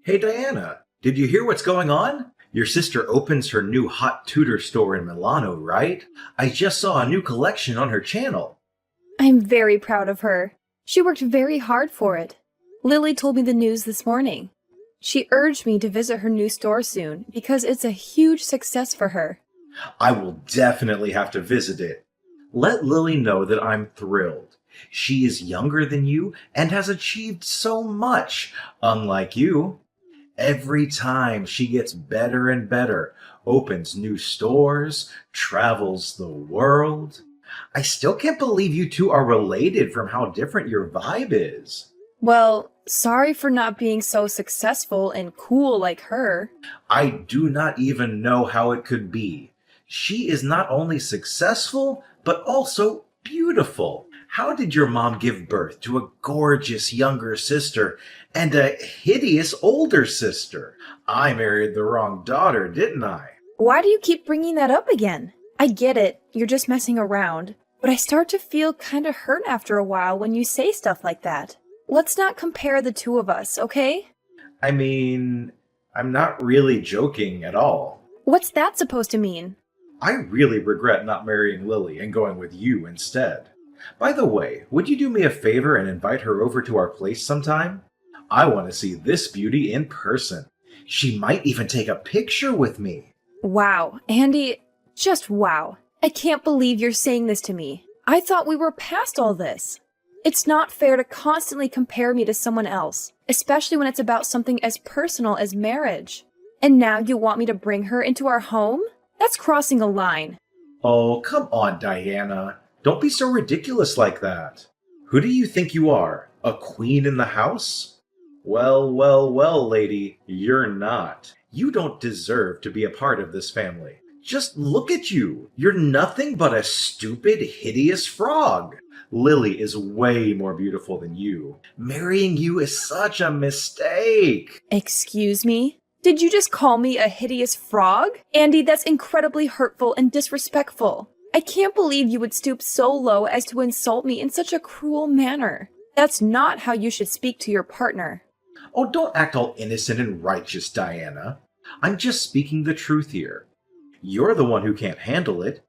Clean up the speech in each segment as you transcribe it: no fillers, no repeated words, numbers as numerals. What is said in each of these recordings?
Hey Diana, did you hear what's going on? Your sister opens her new hot tutor store in Milano, right? I just saw a new collection on her channel. I'm very proud of her. She worked very hard for it. Lily told me the news this morning. She urged me to visit her new store soon because it's a huge success for her. I will definitely have to visit it. Let Lily know that I'm thrilled. She is younger than you and has achieved so much, unlike you. Every time she gets better and better, opens new stores, travels the world. I still can't believe you two are related from how different your vibe is. Well, sorry for not being so successful and cool like her. I do not even know how it could be. She is not only successful, but also beautiful. How did your mom give birth to a gorgeous younger sister and a hideous older sister? I married the wrong daughter, didn't I? Why do you keep bringing that up again? I get it, you're just messing around, but I start to feel kinda hurt after a while when you say stuff like that. Let's not compare the two of us, okay? I mean, I'm not really joking at all. What's that supposed to mean? I really regret not marrying Lily and going with you instead. By the way, would you do me a favor and invite her over to our place sometime? I want to see this beauty in person. She might even take a picture with me. Wow, Andy, just wow. I can't believe you're saying this to me. I thought we were past all this. It's not fair to constantly compare me to someone else, especially when it's about something as personal as marriage. And now you want me to bring her into our home? That's crossing a line. Oh, come on, Diana. Don't be so ridiculous like that. Who do you think you are? A queen in the house? Well, well, well, lady, you're not. You don't deserve to be a part of this family. Just look at you. You're nothing but a stupid, hideous frog. Lily is way more beautiful than you. Marrying you is such a mistake. Excuse me? Did you just call me a hideous frog? Andy, that's incredibly hurtful and disrespectful. I can't believe you would stoop so low as to insult me in such a cruel manner. That's not how you should speak to your partner. Oh, don't act all innocent and righteous, Diana. I'm just speaking the truth here. You're the one who can't handle it.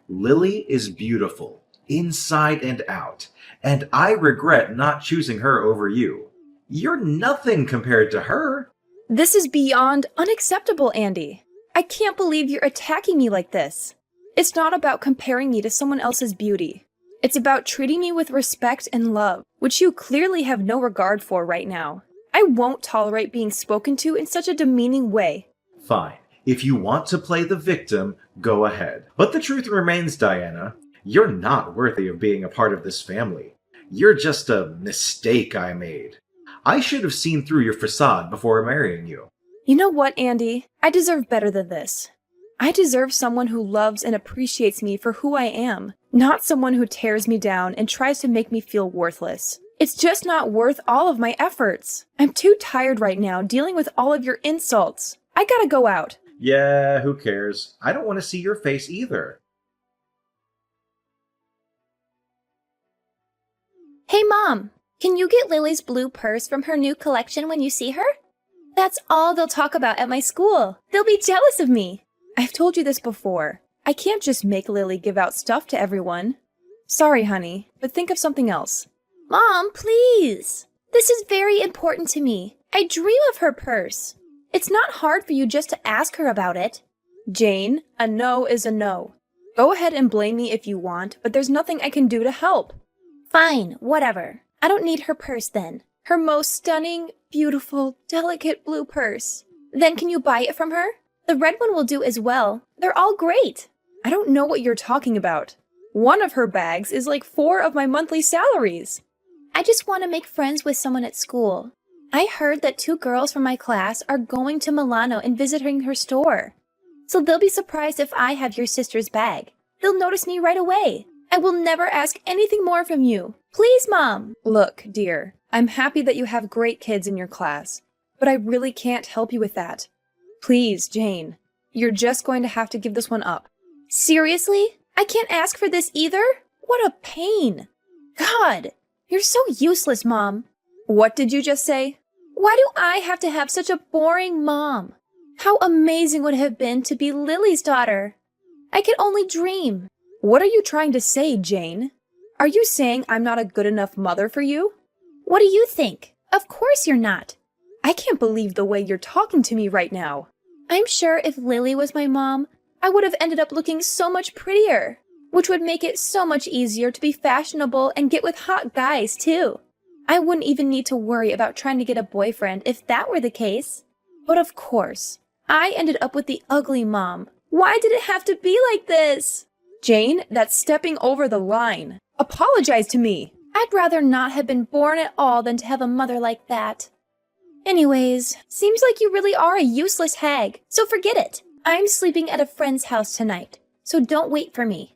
Lily is beautiful, inside and out, and I regret not choosing her over you. You're nothing compared to her. This is beyond unacceptable, Andy. I can't believe you're attacking me like this. It's not about comparing me to someone else's beauty. It's about treating me with respect and love, which you clearly have no regard for right now. I won't tolerate being spoken to in such a demeaning way. Fine. If you want to play the victim, go ahead. But the truth remains, Diana, you're not worthy of being a part of this family. You're just a mistake I made. I should have seen through your facade before marrying you. You know what, Andy? I deserve better than this. I deserve someone who loves and appreciates me for who I am, not someone who tears me down and tries to make me feel worthless. It's just not worth all of my efforts. I'm too tired right now dealing with all of your insults. I gotta go out. Yeah, who cares? I don't want to see your face either. Hey Mom, can you get Lily's blue purse from her new collection when you see her? That's all they'll talk about at my school. They'll be jealous of me. I've told you this before. I can't just make Lily give out stuff to everyone. Sorry, honey, but think of something else. Mom, please. This is very important to me. I dream of her purse. It's not hard for you just to ask her about it. Jane, a no is a no. Go ahead and blame me if you want, but there's nothing I can do to help. Fine, whatever. I don't need her purse then. Her most stunning, beautiful, delicate blue purse. Then can you buy it from her? The red one will do as well. They're all great. I don't know what you're talking about. One of her bags is like 4 of my monthly salaries. I just want to make friends with someone at school. I heard that 2 girls from my class are going to Milano and visiting her store. So they'll be surprised if I have your sister's bag. They'll notice me right away. I will never ask anything more from you. Please, Mom. Look, dear, I'm happy that you have great kids in your class, but I really can't help you with that. Please, Jane, you're just going to have to give this one up. Seriously? I can't ask for this either? What a pain. God, you're so useless, Mom. What did you just say? Why do I have to have such a boring mom? How amazing would it have been to be Lily's daughter? I could only dream. What are you trying to say, Jane? Are you saying I'm not a good enough mother for you? What do you think? Of course you're not. I can't believe the way you're talking to me right now. I'm sure if Lily was my mom, I would have ended up looking so much prettier, which would make it so much easier to be fashionable and get with hot guys, too. I wouldn't even need to worry about trying to get a boyfriend if that were the case. But of course, I ended up with the ugly mom. Why did it have to be like this? Jane, that's stepping over the line. Apologize to me. I'd rather not have been born at all than to have a mother like that. Anyways, seems like you really are a useless hag, so forget it. I'm sleeping at a friend's house tonight, so don't wait for me.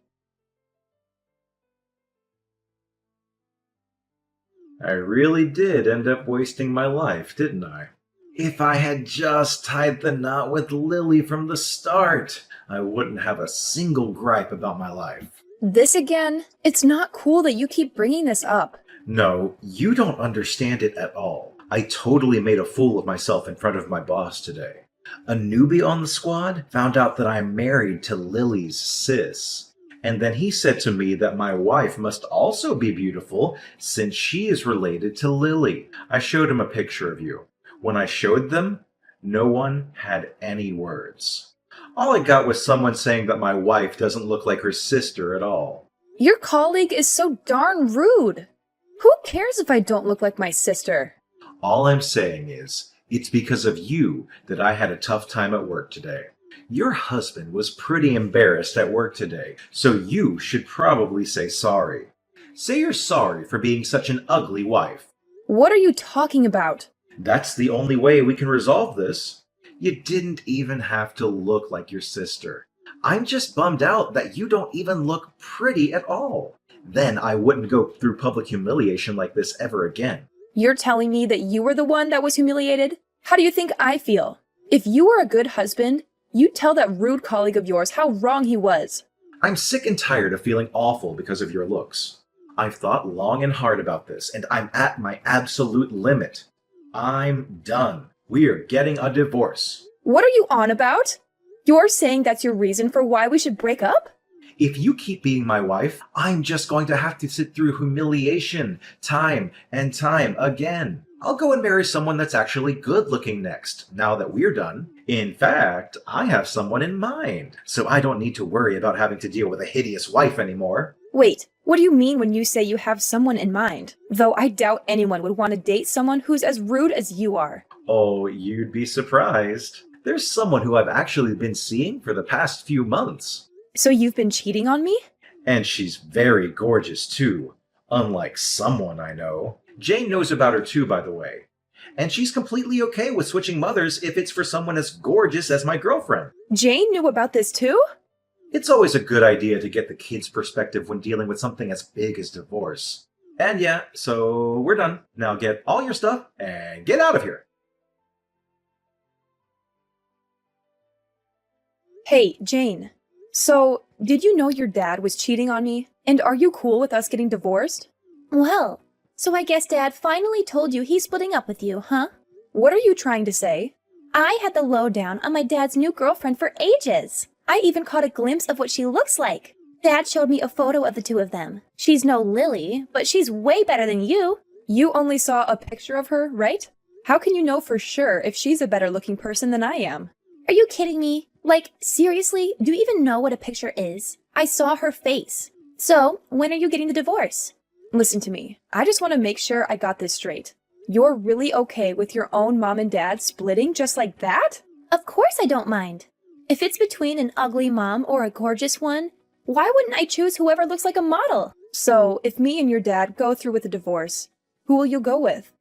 I really did end up wasting my life, didn't I? If I had just tied the knot with Lily from the start, I wouldn't have a single gripe about my life. This again? It's not cool that you keep bringing this up. No, you don't understand it at all. I totally made a fool of myself in front of my boss today. A newbie on the squad found out that I'm married to Lily's sis. And then he said to me that my wife must also be beautiful since she is related to Lily. I showed him a picture of you. When I showed them, no one had any words. All I got was someone saying that my wife doesn't look like her sister at all. Your colleague is so darn rude. Who cares if I don't look like my sister? All I'm saying is, it's because of you that I had a tough time at work today. Your husband was pretty embarrassed at work today, so you should probably say sorry. Say you're sorry for being such an ugly wife. What are you talking about? That's the only way we can resolve this. You didn't even have to look like your sister. I'm just bummed out that you don't even look pretty at all. Then I wouldn't go through public humiliation like this ever again. You're telling me that you were the one that was humiliated? How do you think I feel? If you were a good husband, you'd tell that rude colleague of yours how wrong he was. I'm sick and tired of feeling awful because of your looks. I've thought long and hard about this, and I'm at my absolute limit. I'm done. We're getting a divorce. What are you on about? You're saying that's your reason for why we should break up? If you keep being my wife, I'm just going to have to sit through humiliation time and time again. I'll go and marry someone that's actually good looking next, now that we're done. In fact, I have someone in mind, so I don't need to worry about having to deal with a hideous wife anymore. Wait, what do you mean when you say you have someone in mind? Though I doubt anyone would want to date someone who's as rude as you are. Oh, you'd be surprised. There's someone who I've actually been seeing for the past few months. So you've been cheating on me? And she's very gorgeous too, unlike someone I know. Jane knows about her too, by the way. And she's completely okay with switching mothers if it's for someone as gorgeous as my girlfriend. Jane knew about this too? It's always a good idea to get the kid's perspective when dealing with something as big as divorce. And yeah, so we're done. Now get all your stuff and get out of here. Hey, Jane. So, did you know your dad was cheating on me? And are you cool with us getting divorced? Well, so I guess Dad finally told you he's splitting up with you, huh? What are you trying to say? I had the lowdown on my dad's new girlfriend for ages. I even caught a glimpse of what she looks like. Dad showed me a photo of the two of them. She's no Lily, but she's way better than you. You only saw a picture of her, right? How can you know for sure if she's a better looking person than I am? Are you kidding me? Like, seriously, do you even know what a picture is? I saw her face. So, when are you getting the divorce? Listen to me. I just want to make sure I got this straight. You're really okay with your own mom and dad splitting just like that? Of course I don't mind. If it's between an ugly mom or a gorgeous one, why wouldn't I choose whoever looks like a model? So, if me and your dad go through with a divorce, who will you go with?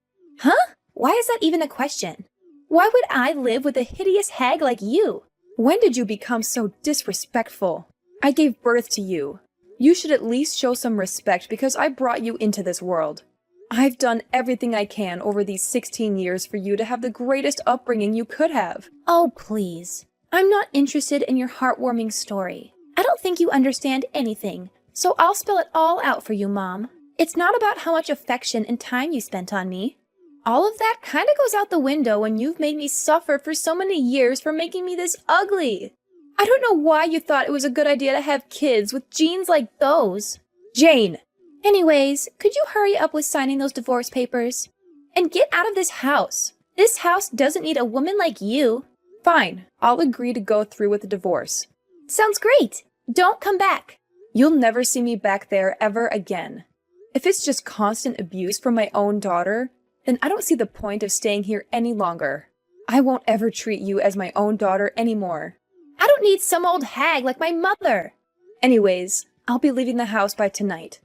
Huh? Why is that even a question? Why would I live with a hideous hag like you? When did you become so disrespectful? I gave birth to you. You should at least show some respect because I brought you into this world. I've done everything I can over these 16 years for you to have the greatest upbringing you could have. Oh, please. I'm not interested in your heartwarming story. I don't think you understand anything, so I'll spell it all out for you, Mom. It's not about how much affection and time you spent on me. All of that kind of goes out the window when you've made me suffer for so many years for making me this ugly. I don't know why you thought it was a good idea to have kids with genes like those. Jane! Anyways, could you hurry up with signing those divorce papers? And get out of this house. This house doesn't need a woman like you. Fine, I'll agree to go through with the divorce. Sounds great. Don't come back. You'll never see me back there ever again. If it's just constant abuse from my own daughter, then I don't see the point of staying here any longer. I won't ever treat you as my own daughter anymore. I don't need some old hag like my mother. Anyways, I'll be leaving the house by tonight.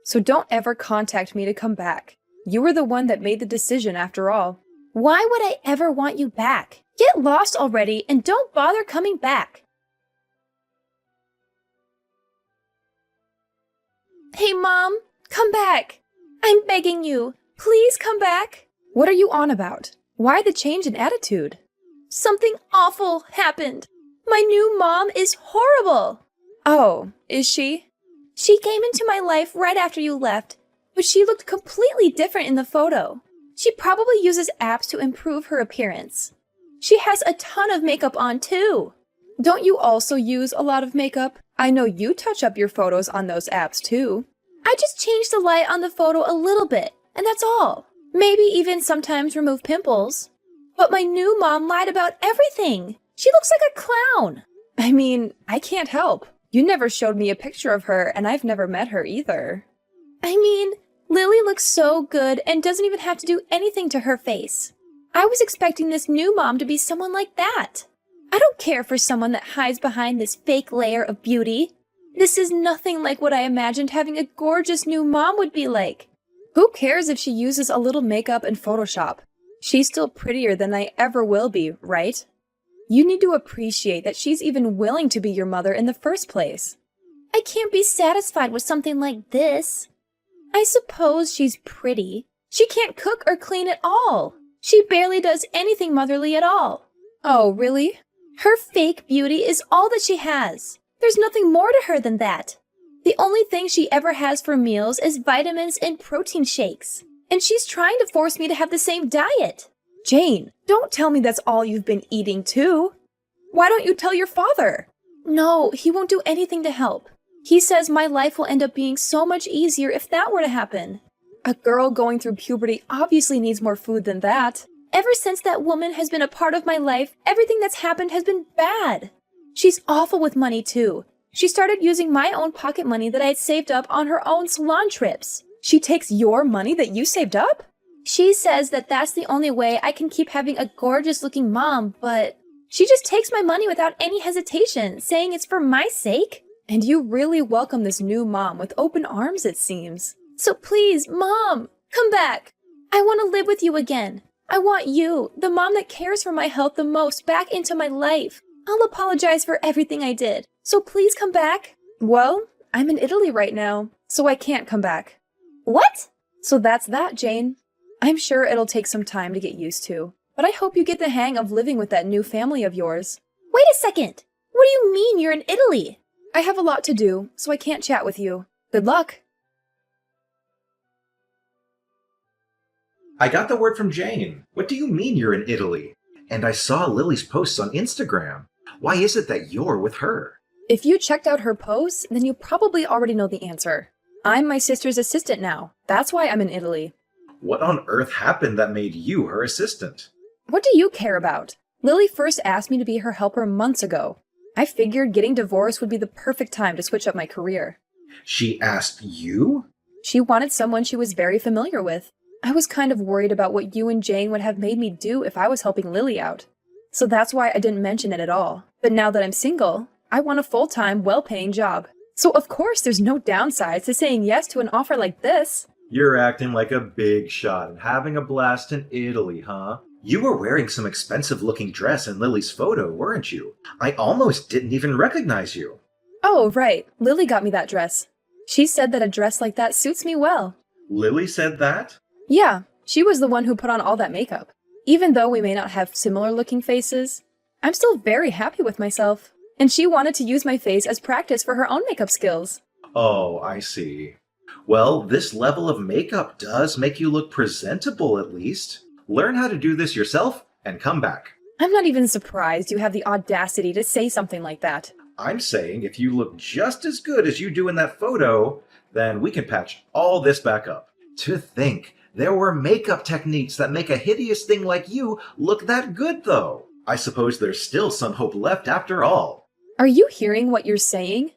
So don't ever contact me to come back. You were the one that made the decision after all. Why would I ever want you back? Get lost already and don't bother coming back. Hey, Mom, come back. I'm begging you. Please come back. What are you on about? Why the change in attitude? Something awful happened. My new mom is horrible. Oh, is she? She came into my life right after you left, but she looked completely different in the photo. She probably uses apps to improve her appearance. She has a ton of makeup on too. Don't you also use a lot of makeup? I know you touch up your photos on those apps too. I just changed the light on the photo a little bit, and that's all. Maybe even sometimes remove pimples. But my new mom lied about everything. She looks like a clown. I mean, I can't help. You never showed me a picture of her, and I've never met her either. I mean, Lily looks so good and doesn't even have to do anything to her face. I was expecting this new mom to be someone like that. I don't care for someone that hides behind this fake layer of beauty. This is nothing like what I imagined having a gorgeous new mom would be like. Who cares if she uses a little makeup and Photoshop? She's still prettier than I ever will be, right? You need to appreciate that she's even willing to be your mother in the first place. I can't be satisfied with something like this. I suppose she's pretty. She can't cook or clean at all. She barely does anything motherly at all. Oh, really? Her fake beauty is all that she has. There's nothing more to her than that. The only thing she ever has for meals is vitamins and protein shakes. And she's trying to force me to have the same diet. Jane, don't tell me that's all you've been eating too. Why don't you tell your father? No, he won't do anything to help. He says my life will end up being so much easier if that were to happen. A girl going through puberty obviously needs more food than that. Ever since that woman has been a part of my life, everything that's happened has been bad. She's awful with money too. She started using my own pocket money that I had saved up on her own salon trips. She takes your money that you saved up? She says that that's the only way I can keep having a gorgeous-looking mom, but she just takes my money without any hesitation, saying it's for my sake. And you really welcome this new mom with open arms, it seems. So please, Mom, come back. I want to live with you again. I want you, the mom that cares for my health the most, back into my life. I'll apologize for everything I did. So please come back. Well, I'm in Italy right now, so I can't come back. What? So that's that, Jane. I'm sure it'll take some time to get used to, but I hope you get the hang of living with that new family of yours. Wait a second. What do you mean you're in Italy? I have a lot to do, so I can't chat with you. Good luck. I got the word from Jane. What do you mean you're in Italy? And I saw Lily's posts on Instagram. Why is it that you're with her? If you checked out her posts, then you probably already know the answer. I'm my sister's assistant now. That's why I'm in Italy. What on earth happened that made you her assistant? What do you care about? Lily first asked me to be her helper months ago. I figured getting divorced would be the perfect time to switch up my career. She asked you? She wanted someone she was very familiar with. I was kind of worried about what you and Jane would have made me do if I was helping Lily out. So that's why I didn't mention it at all. But now that I'm single, I want a full-time, well-paying job. So of course there's no downsides to saying yes to an offer like this. You're acting like a big shot and having a blast in Italy, huh? You were wearing some expensive-looking dress in Lily's photo, weren't you? I almost didn't even recognize you. Oh, right. Lily got me that dress. She said that a dress like that suits me well. Lily said that? Yeah, she was the one who put on all that makeup. Even though we may not have similar-looking faces, I'm still very happy with myself. And she wanted to use my face as practice for her own makeup skills. Oh, I see. Well, this level of makeup does make you look presentable, at least. Learn how to do this yourself and come back. I'm not even surprised you have the audacity to say something like that. I'm saying if you look just as good as you do in that photo, then we can patch all this back up. To think, there were makeup techniques that make a hideous thing like you look that good, though. I suppose there's still some hope left after all. Are you hearing what you're saying?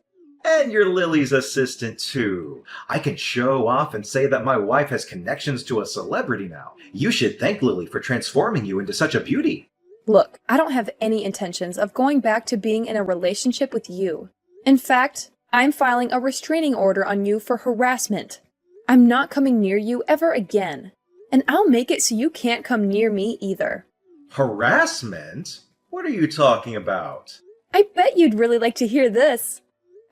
And you're Lily's assistant, too. I can show off and say that my wife has connections to a celebrity now. You should thank Lily for transforming you into such a beauty. Look, I don't have any intentions of going back to being in a relationship with you. In fact, I'm filing a restraining order on you for harassment. I'm not coming near you ever again. And I'll make it so you can't come near me either. Harassment? What are you talking about? I bet you'd really like to hear this.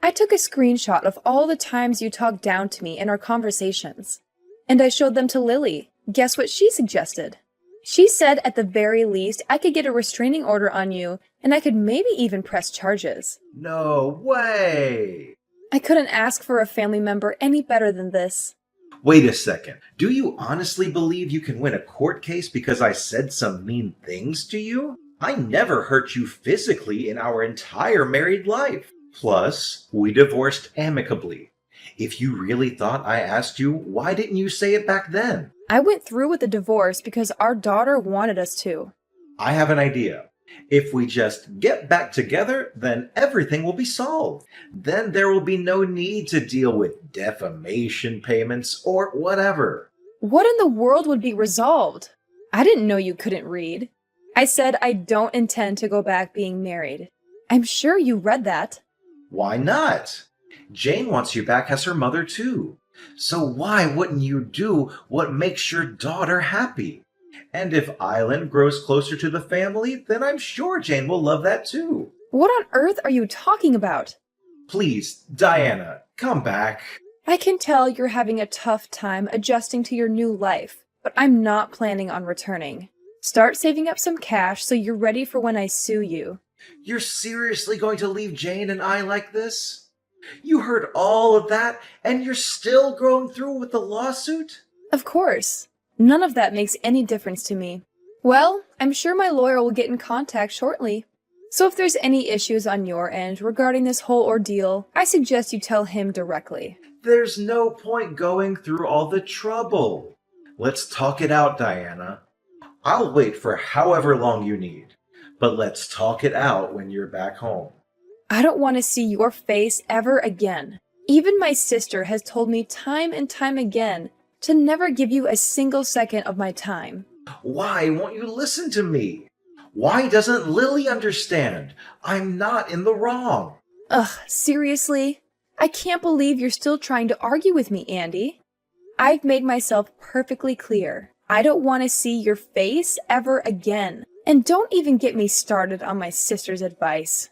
I took a screenshot of all the times you talked down to me in our conversations. And I showed them to Lily. Guess what she suggested? She said at the very least I could get a restraining order on you, and I could maybe even press charges. No way! I couldn't ask for a family member any better than this. Wait a second. Do you honestly believe you can win a court case because I said some mean things to you? I never hurt you physically in our entire married life. Plus, we divorced amicably. If you really thought I asked you, why didn't you say it back then? I went through with the divorce because our daughter wanted us to. I have an idea. If we just get back together, then everything will be solved. Then there will be no need to deal with defamation payments or whatever. What in the world would be resolved? I didn't know you couldn't read. I said I don't intend to go back being married. I'm sure you read that. Why not? Jane wants you back as her mother too. So why wouldn't you do what makes your daughter happy? And if Island grows closer to the family, then I'm sure Jane will love that too. What on earth are you talking about? Please, Diana, come back. I can tell you're having a tough time adjusting to your new life, but I'm not planning on returning. Start saving up some cash so you're ready for when I sue you. You're seriously going to leave Jane and I like this? You heard all of that, and you're still going through with the lawsuit? Of course. None of that makes any difference to me. Well, I'm sure my lawyer will get in contact shortly. So if there's any issues on your end regarding this whole ordeal, I suggest you tell him directly. There's no point going through all the trouble. Let's talk it out, Diana. I'll wait for however long you need, but let's talk it out when you're back home. I don't want to see your face ever again. Even my sister has told me time and time again to never give you a single second of my time. Why won't you listen to me? Why doesn't Lily understand? I'm not in the wrong. Ugh, seriously? I can't believe you're still trying to argue with me, Andy. I've made myself perfectly clear. I don't want to see your face ever again. And don't even get me started on my sister's advice.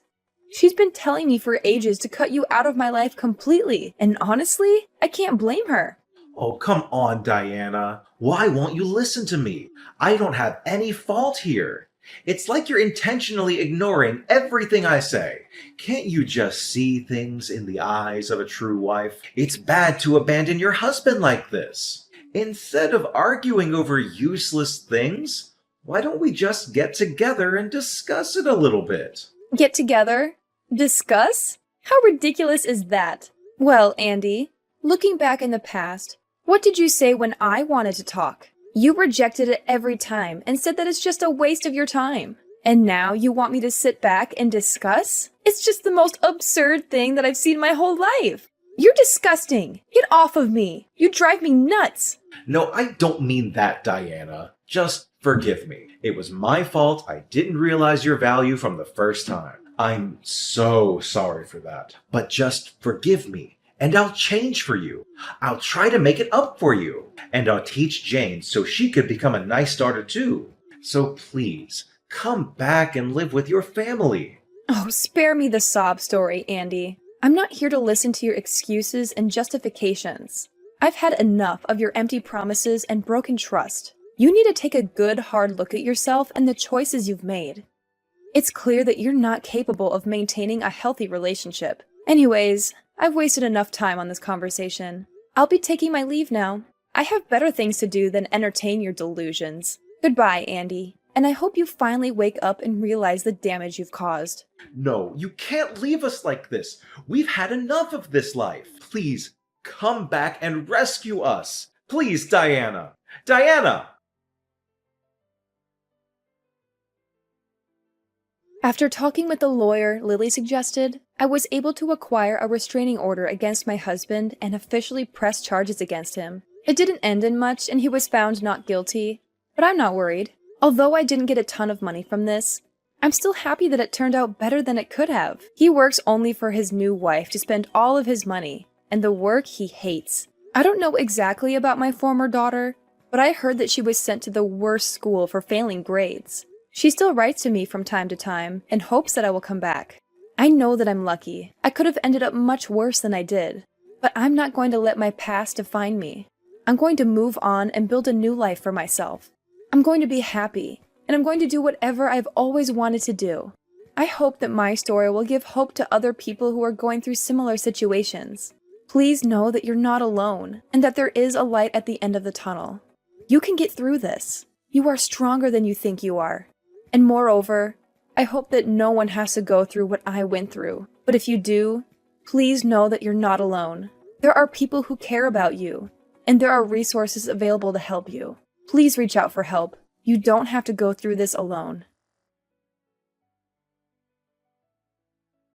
She's been telling me for ages to cut you out of my life completely, and honestly, I can't blame her. Oh, come on, Diana. Why won't you listen to me? I don't have any fault here. It's like you're intentionally ignoring everything I say. Can't you just see things in the eyes of a true wife? It's bad to abandon your husband like this. Instead of arguing over useless things, why don't we just get together and discuss it a little bit? Get together? Discuss? How ridiculous is that? Well, Andy, looking back in the past, what did you say when I wanted to talk? You rejected it every time and said that it's just a waste of your time. And now you want me to sit back and discuss? It's just the most absurd thing that I've seen my whole life. You're disgusting. Get off of me. You drive me nuts. No, I don't mean that, Diana. Just forgive me. It was my fault. I didn't realize your value from the first time. I'm so sorry for that. But just forgive me, and I'll change for you. I'll try to make it up for you. And I'll teach Jane so she could become a nice daughter too. So please, come back and live with your family. Oh, spare me the sob story, Andy. I'm not here to listen to your excuses and justifications. I've had enough of your empty promises and broken trust. You need to take a good, hard look at yourself and the choices you've made. It's clear that you're not capable of maintaining a healthy relationship. Anyways, I've wasted enough time on this conversation. I'll be taking my leave now. I have better things to do than entertain your delusions. Goodbye, Andy, and I hope you finally wake up and realize the damage you've caused. No, you can't leave us like this. We've had enough of this life. Please, come back and rescue us. Please, Diana. Diana! After talking with the lawyer Lily suggested, I was able to acquire a restraining order against my husband and officially press charges against him. It didn't end in much and he was found not guilty, but I'm not worried. Although I didn't get a ton of money from this, I'm still happy that it turned out better than it could have. He works only for his new wife to spend all of his money, and the work he hates. I don't know exactly about my former daughter, but I heard that she was sent to the worst school for failing grades. She still writes to me from time to time and hopes that I will come back. I know that I'm lucky. I could have ended up much worse than I did, but I'm not going to let my past define me. I'm going to move on and build a new life for myself. I'm going to be happy, and I'm going to do whatever I've always wanted to do. I hope that my story will give hope to other people who are going through similar situations. Please know that you're not alone, and that there is a light at the end of the tunnel. You can get through this. You are stronger than you think you are. And moreover, I hope that no one has to go through what I went through. But if you do, please know that you're not alone. There are people who care about you, and there are resources available to help you. Please reach out for help. You don't have to go through this alone.